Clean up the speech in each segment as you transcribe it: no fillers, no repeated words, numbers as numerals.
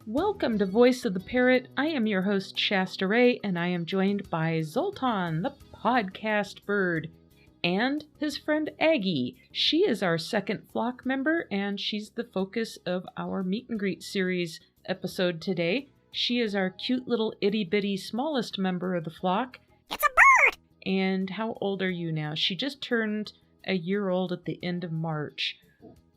Welcome to Voice of the Parrot. I am your host, Shasta Ray, and I am joined by Zoltan, the podcast bird, and his friend Aggie. She is our second flock member, and she's the focus of our Meet and Greet series episode today. She is our cute little itty-bitty smallest member of the flock. It's a bird! And how old are you now? She just turned a year old at the end of March.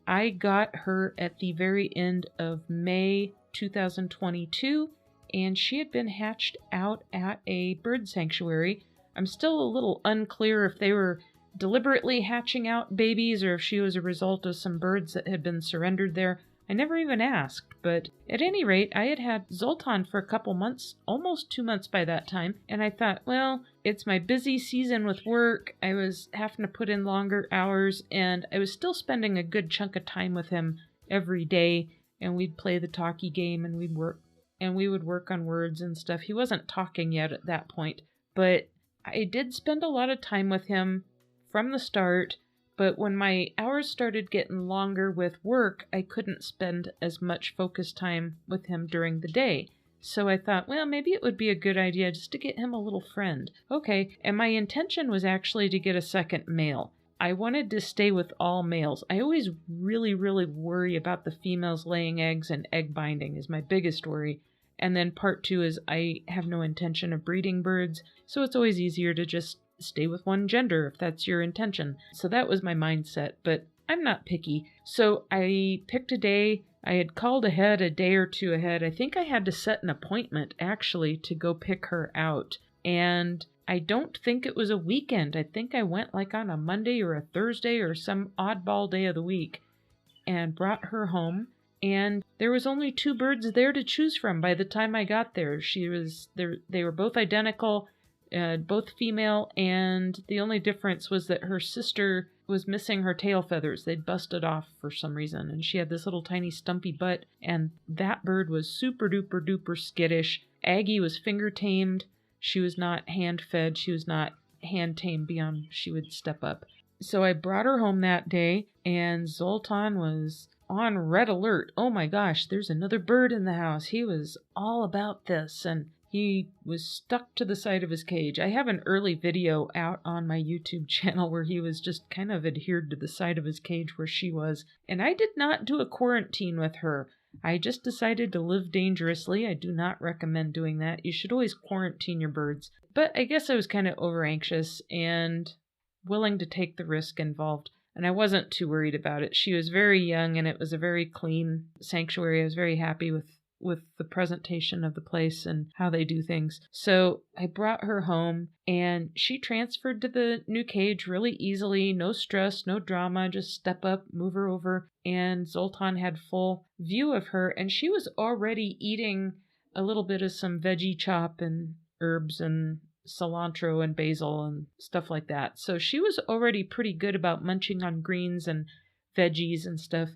I got her at the very end of May 2022, and she had been hatched out at a bird sanctuary. I'm still a little unclear if they were deliberately hatching out babies or if she was a result of some birds that had been surrendered there. I never even asked, but at any rate, I had had Zoltan for a couple months, almost 2 months by that time, and I thought, well, it's my busy season with work. I was having to put in longer hours, and I was still spending a good chunk of time with him every day, and we'd play the talkie game, and we would work on words and stuff. He wasn't talking yet at that point, but I did spend a lot of time with him from the start. But when my hours started getting longer with work, I couldn't spend as much focus time with him during the day. So I thought, well, maybe it would be a good idea just to get him a little friend. Okay, and my intention was actually to get a second male. I wanted to stay with all males. I always really worry about the females laying eggs, and egg binding is my biggest worry. And then part two is I have no intention of breeding birds, so it's always easier to just stay with one gender if that's your intention. So that was my mindset, but I'm not picky. So I picked a day. I had called ahead a day or two ahead. I think I had to set an appointment actually to go pick her out. And I don't think it was a weekend. I think I went like on a Monday or a Thursday or some oddball day of the week and brought her home. And there was only 2 birds there to choose from by the time I got there. They were both identical. Both female, and the only difference was that her sister was missing her tail feathers. They'd busted off for some reason, and she had this little tiny stumpy butt, and that bird was super duper duper skittish. Aggie was finger tamed. She was not hand fed. She was not hand tamed beyond she would step up. So I brought her home that day, and Zoltan was on red alert. Oh my gosh, there's another bird in the house. He was all about this, and he was stuck to the side of his cage. I have an early video out on my YouTube channel where he was just kind of adhered to the side of his cage where she was. And I did not do a quarantine with her. I just decided to live dangerously. I do not recommend doing that. You should always quarantine your birds. But I guess I was kind of over anxious and willing to take the risk involved. And I wasn't too worried about it. She was very young and it was a very clean sanctuary. I was very happy with the presentation of the place and how they do things. So I brought her home and she transferred to the new cage really easily. No stress, no drama, just step up, move her over. And Zoltan had full view of her, and she was already eating a little bit of some veggie chop and herbs and cilantro and basil and stuff like that. So she was already pretty good about munching on greens and veggies and stuff.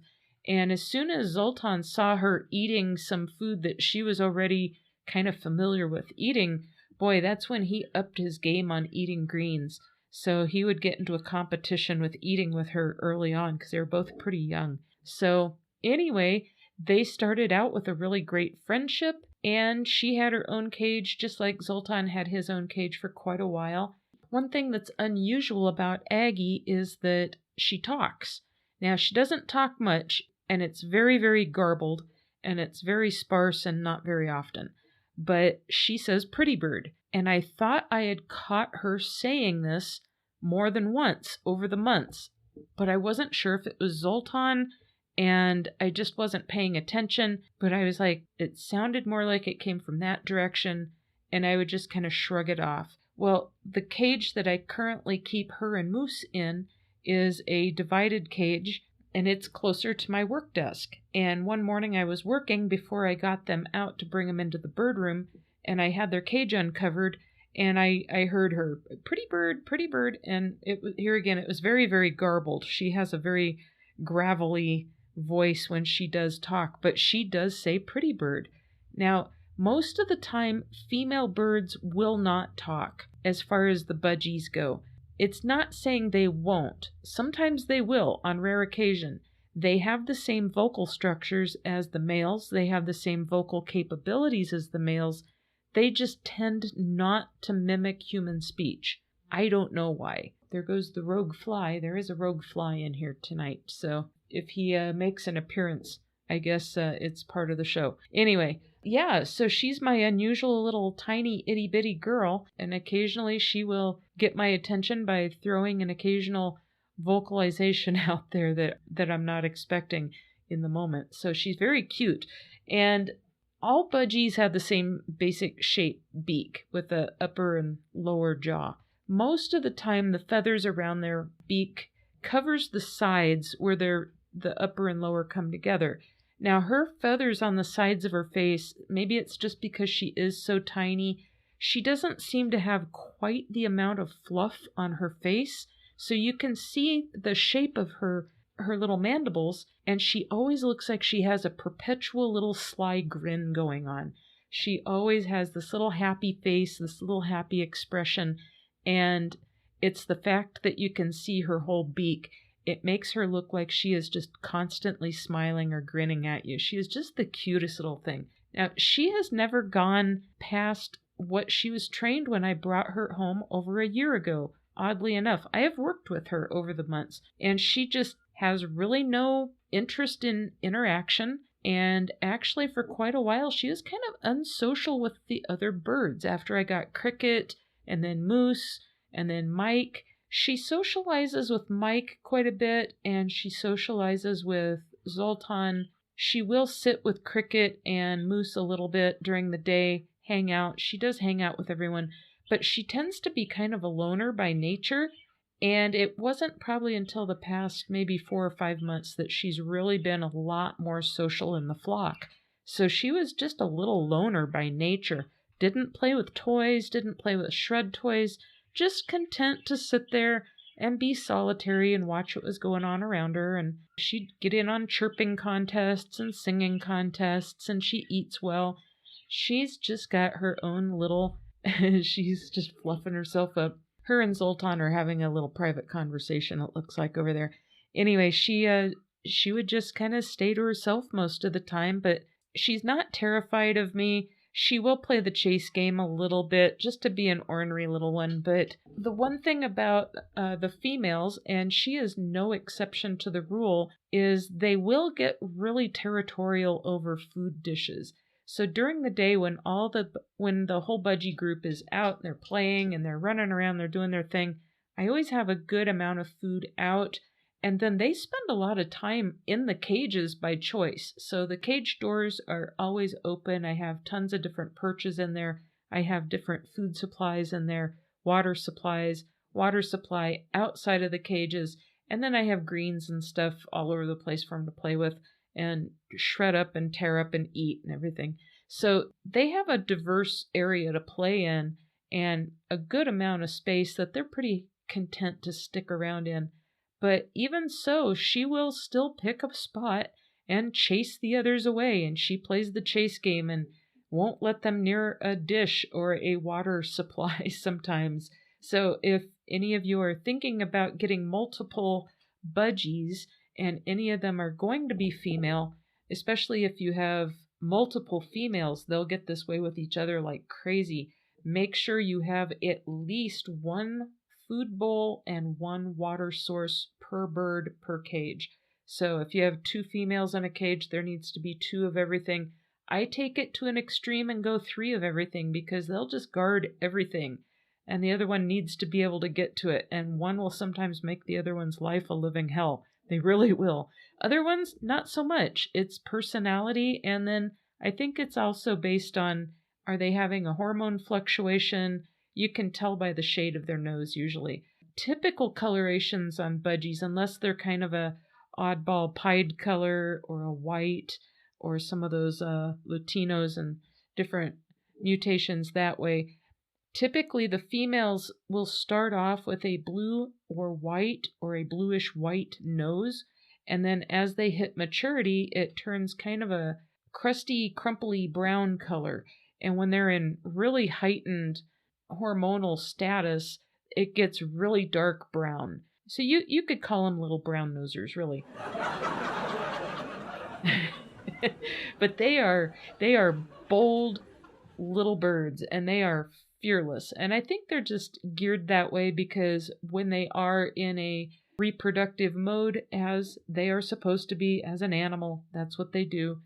And as soon as Zoltan saw her eating some food that she was already kind of familiar with eating, boy, that's when he upped his game on eating greens. So he would get into a competition with eating with her early on because they were both pretty young. So anyway, they started out with a really great friendship, and she had her own cage just like Zoltan had his own cage for quite a while. One thing that's unusual about Aggie is that she talks. Now, she doesn't talk much, and it's very garbled, and it's very sparse and not very often. But she says pretty bird, and I thought I had caught her saying this more than once over the months, but I wasn't sure if it was Zoltan, and I just wasn't paying attention, but I was like, it sounded more like it came from that direction, and I would just kind of shrug it off. Well, the cage that I currently keep her and Moose in is a divided cage, and it's closer to my work desk. And one morning I was working before I got them out to bring them into the bird room, and I had their cage uncovered, and I heard her, pretty bird, and here again, it was very garbled. She has a very gravelly voice when she does talk, but she does say pretty bird. Now, most of the time, female birds will not talk as far as the budgies go. It's not saying they won't. Sometimes they will, on rare occasion. They have the same vocal structures as the males. They have the same vocal capabilities as the males. They just tend not to mimic human speech. I don't know why. There goes the rogue fly. There is a rogue fly in here tonight. So if he makes an appearance, I guess it's part of the show. Anyway, yeah, so she's my unusual little tiny itty bitty girl, and occasionally she will get my attention by throwing an occasional vocalization out there that I'm not expecting in the moment. So she's very cute. And all budgies have the same basic shape beak with the upper and lower jaw. Most of the time, the feathers around their beak covers the sides where the upper and lower come together. Now, her feathers on the sides of her face, maybe it's just because she is so tiny, she doesn't seem to have quite the amount of fluff on her face. So you can see the shape of her little mandibles, and she always looks like she has a perpetual little sly grin going on. She always has this little happy face, this little happy expression, and it's the fact that you can see her whole beak. It makes her look like she is just constantly smiling or grinning at you. She is just the cutest little thing. Now, she has never gone past what she was trained when I brought her home over a year ago. Oddly enough, I have worked with her over the months, and she just has really no interest in interaction. And actually, for quite a while, she was kind of unsocial with the other birds. After I got Cricket, and then Moose, and then Mike, she socializes with Mike quite a bit, and she socializes with Zoltan. She will sit with Cricket and Moose a little bit during the day, hang out. She does hang out with everyone, but she tends to be kind of a loner by nature, and it wasn't probably until the past maybe 4 or 5 months that she's really been a lot more social in the flock. So she was just a little loner by nature. Didn't play with toys, didn't play with shred toys, just content to sit there and be solitary and watch what was going on around her. And she'd get in on chirping contests and singing contests, and she eats well. She's just got her own little... She's just fluffing herself up. Her and Zoltan are having a little private conversation, it looks like, over there. Anyway, she would just kind of stay to herself most of the time, but she's not terrified of me. She will play the chase game a little bit, just to be an ornery little one. But the one thing about the females, and she is no exception to the rule, is they will get really territorial over food dishes. So during the day when the whole budgie group is out, they're playing and they're running around, they're doing their thing, I always have a good amount of food out. And then they spend a lot of time in the cages by choice. So the cage doors are always open. I have tons of different perches in there. I have different food supplies in there, water supply outside of the cages. And then I have greens and stuff all over the place for them to play with and shred up and tear up and eat and everything. So they have a diverse area to play in and a good amount of space that they're pretty content to stick around in. But even so, she will still pick a spot and chase the others away, and she plays the chase game and won't let them near a dish or a water supply sometimes. So if any of you are thinking about getting multiple budgies, and any of them are going to be female, especially if you have multiple females, they'll get this way with each other like crazy. Make sure you have at least one food bowl and one water source per bird per cage. So if you have 2 females in a cage, there needs to be 2 of everything. I take it to an extreme and go 3 of everything because they'll just guard everything. And the other one needs to be able to get to it. And one will sometimes make the other one's life a living hell. They really will. Other ones, not so much. It's personality, and then I think it's also based on, are they having a hormone fluctuation? You can tell by the shade of their nose usually. Typical colorations on budgies, unless they're kind of a oddball pied color or a white or some of those Latinos and different mutations that way, typically the females will start off with a blue or white or a bluish white nose, and then as they hit maturity, it turns kind of a crusty, crumply brown color. And when they're in really heightened hormonal status, it gets really dark brown. So you could call them little brown nosers, really. But they are bold little birds, and they are fearless. And I think they're just geared that way because when they are in a reproductive mode, as they are supposed to be as an animal, that's what they do.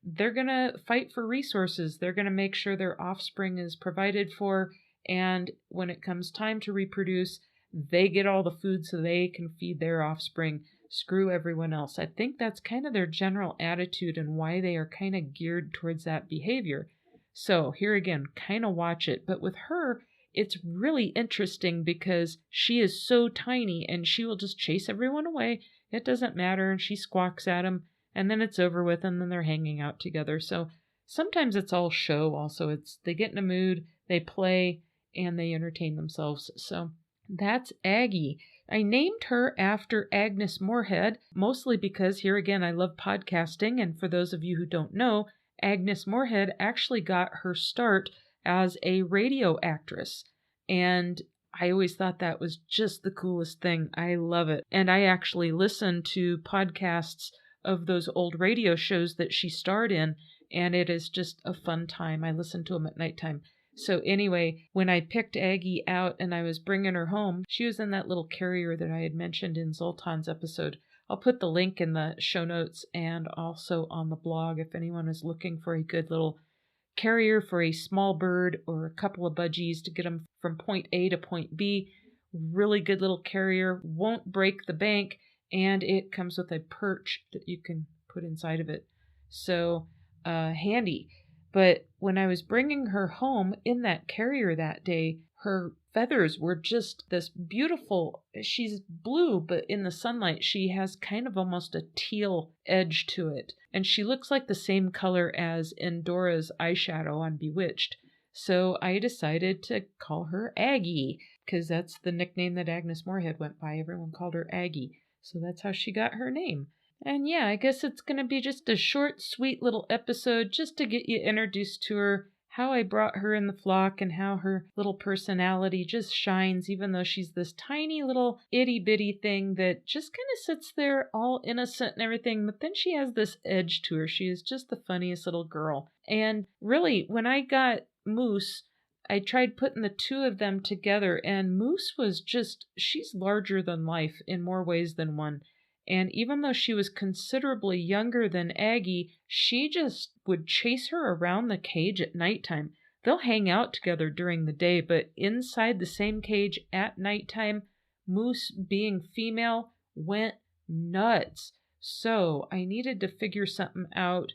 They're going to fight for resources. They're going to make sure their offspring is provided for. And when it comes time to reproduce, they get all the food so they can feed their offspring. Screw everyone else. I think that's kind of their general attitude and why they are kind of geared towards that behavior. So here again, kind of watch it. But with her, it's really interesting because she is so tiny and she will just chase everyone away. It doesn't matter. And she squawks at them. And then it's over with, and then they're hanging out together. So sometimes it's all show also. They get in a mood, they play, and they entertain themselves. So that's Aggie. I named her after Agnes Moorehead, mostly because here again, I love podcasting. And for those of you who don't know, Agnes Moorehead actually got her start as a radio actress. And I always thought that was just the coolest thing. I love it. And I actually listen to podcasts of those old radio shows that she starred in, and it is just a fun time. I listen to them at nighttime. So anyway, when I picked Aggie out and I was bringing her home, she was in that little carrier that I had mentioned in Zoltan's episode. I'll put the link in the show notes and also on the blog if anyone is looking for a good little carrier for a small bird or a couple of budgies to get them from point A to point B. Really good little carrier, won't break the bank, and it comes with a perch that you can put inside of it. So handy. But when I was bringing her home in that carrier that day, her feathers were just this beautiful, she's blue, but in the sunlight she has kind of almost a teal edge to it. And she looks like the same color as Endora's eyeshadow on Bewitched. So I decided to call her Aggie, because that's the nickname that Agnes Moorehead went by. Everyone called her Aggie. So that's how she got her name. And yeah, I guess it's going to be just a short, sweet little episode just to get you introduced to her, how I brought her in the flock, and how her little personality just shines, even though she's this tiny little itty-bitty thing that just kind of sits there all innocent and everything, but then she has this edge to her. She is just the funniest little girl. And really, when I got Moose, I tried putting the two of them together, and Moose was just, she's larger than life in more ways than one. And even though she was considerably younger than Aggie, she just would chase her around the cage at nighttime. They'll hang out together during the day, but inside the same cage at nighttime, Moose, being female, went nuts. So I needed to figure something out.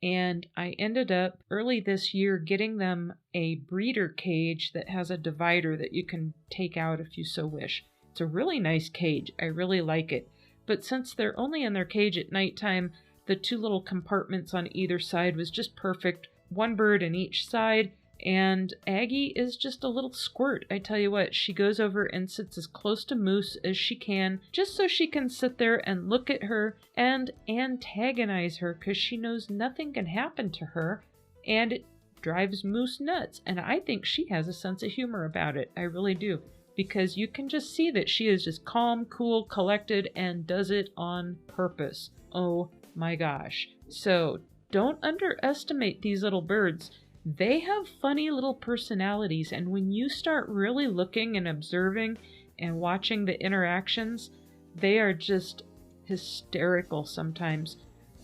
And I ended up early this year getting them a breeder cage that has a divider that you can take out if you so wish. It's a really nice cage. I really like it. But since they're only in their cage at nighttime, the two little compartments on either side was just perfect. One bird in each side. And Aggie is just a little squirt. I tell you what, she goes over and sits as close to Moose as she can, just so she can sit there and look at her and antagonize her, because she knows nothing can happen to her, and it drives Moose nuts. And I think she has a sense of humor about it. I really do. Because you can just see that she is just calm, cool, collected, and does it on purpose. Oh my gosh. So don't underestimate these little birds. They have funny little personalities, and when you start really looking and observing and watching the interactions, they are just hysterical sometimes.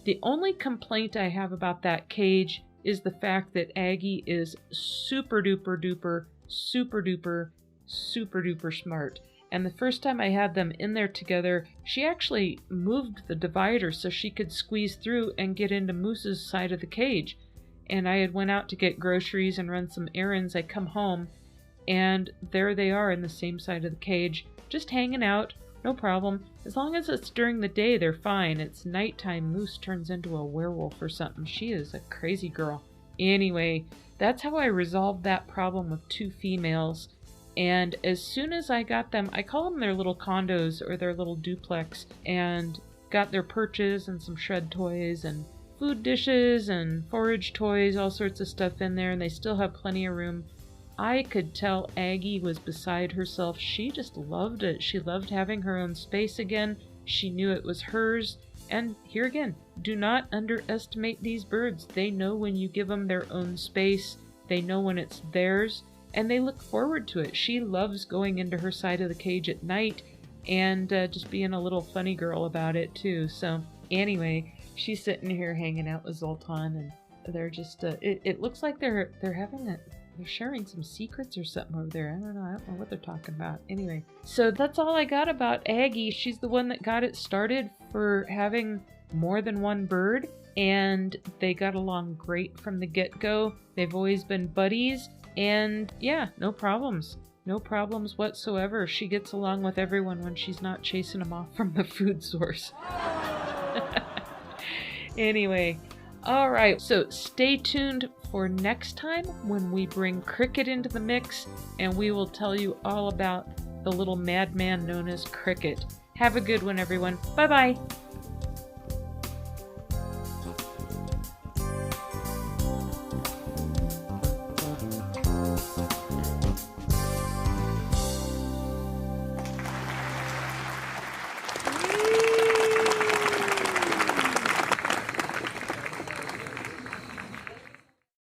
The only complaint I have about that cage is the fact that Aggie is super duper duper, super duper, super duper smart. And the first time I had them in there together, she actually moved the divider so she could squeeze through and get into Moose's side of the cage. And I had went out to get groceries and run some errands. I come home, and there they are in the same side of the cage, just hanging out, no problem. As long as it's during the day, they're fine. It's nighttime, Moose turns into a werewolf or something. She is a crazy girl. Anyway, that's how I resolved that problem with two females. And as soon as I got them, I call them their little condos or their little duplex, and got their perches and some shred toys and food dishes and forage toys, all sorts of stuff in there, and they still have plenty of room. I could tell Aggie was beside herself. She just loved it. She loved having her own space again. She knew it was hers, And here again, do not underestimate these birds. They know when you give them their own space, they know when it's theirs, and they look forward to it. She loves going into her side of the cage at night and just being a little funny girl about it too. So anyway, she's sitting here hanging out with Zoltan, and they're just it looks like they're sharing some secrets or something over there. I don't know what they're talking about. Anyway, so that's all I got about Aggie. She's the one that got it started for having more than one bird, and they got along great from the get-go. They've always been buddies, and yeah, no problems whatsoever. She gets along with everyone when she's not chasing them off from the food source. Anyway, all right, so stay tuned for next time when we bring Cricket into the mix, and we will tell you all about the little madman known as Cricket. Have a good one, everyone. Bye-bye.